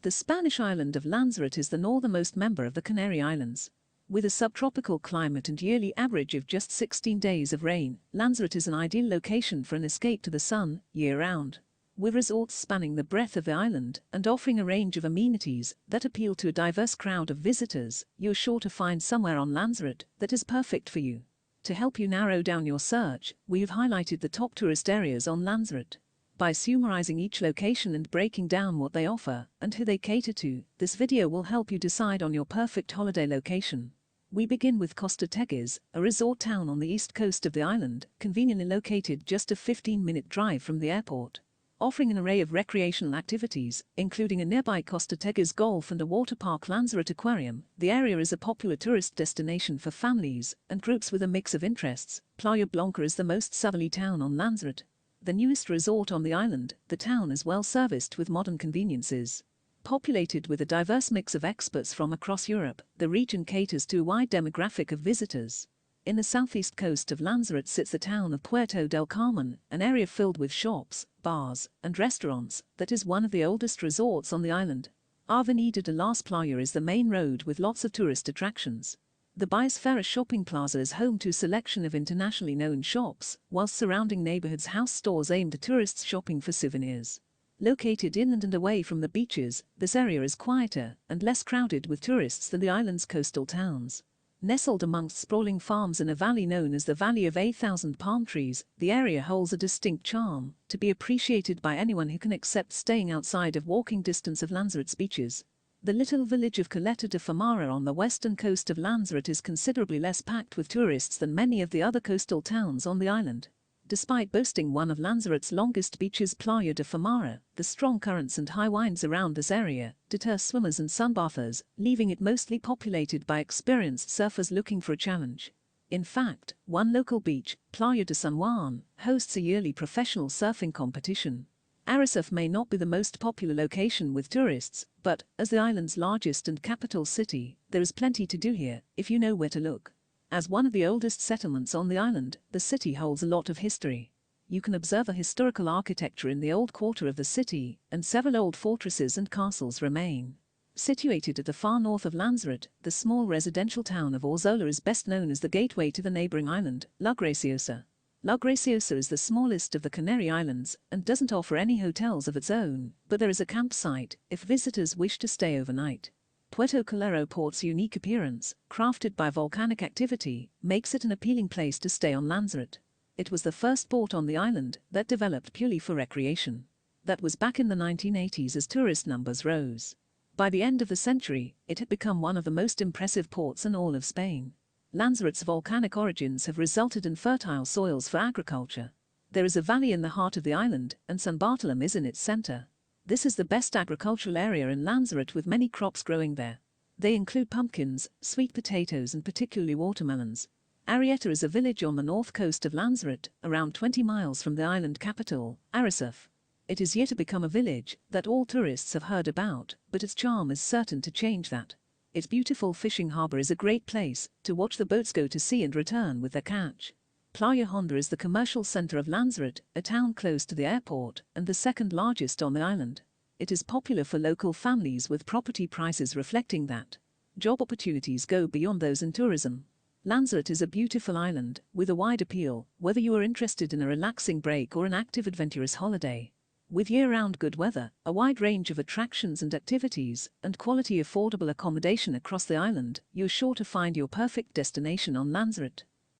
The Spanish island of Lanzarote is the northernmost member of the Canary Islands. With a subtropical climate and yearly average of just 16 days of rain, Lanzarote is an ideal location for an escape to the sun, year-round. With resorts spanning the breadth of the island and offering a range of amenities that appeal to a diverse crowd of visitors, you're sure to find somewhere on Lanzarote that is perfect for you. To help you narrow down your search, we've highlighted the top tourist areas on Lanzarote. By summarizing each location and breaking down what they offer and who they cater to, this video will help you decide on your perfect holiday location. We begin with Costa Teguise, a resort town on the east coast of the island, conveniently located just a 15-minute drive from the airport. Offering an array of recreational activities, including a nearby Costa Teguise golf and a water park Lanzarote aquarium, the area is a popular tourist destination for families and groups with a mix of interests. Playa Blanca is the most southerly town on Lanzarote. The newest resort on the island, the town is well serviced with modern conveniences. Populated with a diverse mix of experts from across Europe, the region caters to a wide demographic of visitors. In the southeast coast of Lanzarote sits the town of Puerto del Carmen, an area filled with shops, bars, and restaurants that is one of the oldest resorts on the island. Avenida de las Playas is the main road with lots of tourist attractions. The Biosfera shopping plaza is home to a selection of internationally known shops, whilst surrounding neighborhoods house stores aimed at tourists shopping for souvenirs. Located inland and away from the beaches, this area is quieter and less crowded with tourists than the island's coastal towns. Nestled amongst sprawling farms in a valley known as the Valley of 8,000 Palm Trees, the area holds a distinct charm, to be appreciated by anyone who can accept staying outside of walking distance of Lanzarote's beaches. The little village of Caleta de Famara on the western coast of Lanzarote is considerably less packed with tourists than many of the other coastal towns on the island. Despite boasting one of Lanzarote's longest beaches, Playa de Famara, the strong currents and high winds around this area deter swimmers and sunbathers, leaving it mostly populated by experienced surfers looking for a challenge. In fact, one local beach, Playa de San Juan, hosts a yearly professional surfing competition. Arrecife may not be the most popular location with tourists, but, as the island's largest and capital city, there is plenty to do here, if you know where to look. As one of the oldest settlements on the island, the city holds a lot of history. You can observe a historical architecture in the old quarter of the city, and several old fortresses and castles remain. Situated at the far north of Lanzarote, the small residential town of Orzola is best known as the gateway to the neighboring island, La Graciosa. La Graciosa is the smallest of the Canary Islands and doesn't offer any hotels of its own, but there is a campsite if visitors wish to stay overnight. Puerto Calero port's unique appearance, crafted by volcanic activity, makes it an appealing place to stay on Lanzarote. It was the first port on the island that developed purely for recreation. That was back in the 1980s as tourist numbers rose. By the end of the century, it had become one of the most impressive ports in all of Spain. Lanzarote's volcanic origins have resulted in fertile soils for agriculture. There is a valley in the heart of the island, and San Bartolomé is in its center. This is the best agricultural area in Lanzarote with many crops growing there. They include pumpkins, sweet potatoes and particularly watermelons. Arrieta is a village on the north coast of Lanzarote, around 20 miles from the island capital, Arrecife. It is yet to become a village that all tourists have heard about, but its charm is certain to change that. Its beautiful fishing harbor is a great place to watch the boats go to sea and return with their catch. Playa Honda is the commercial center of Lanzarote, a town close to the airport and the second largest on the island. It is popular for local families with property prices reflecting that. Job opportunities go beyond those in tourism. Lanzarote is a beautiful island with a wide appeal, whether you are interested in a relaxing break or an active adventurous holiday. With year-round good weather, a wide range of attractions and activities, and quality affordable accommodation across the island, you're sure to find your perfect destination on Lanzarote.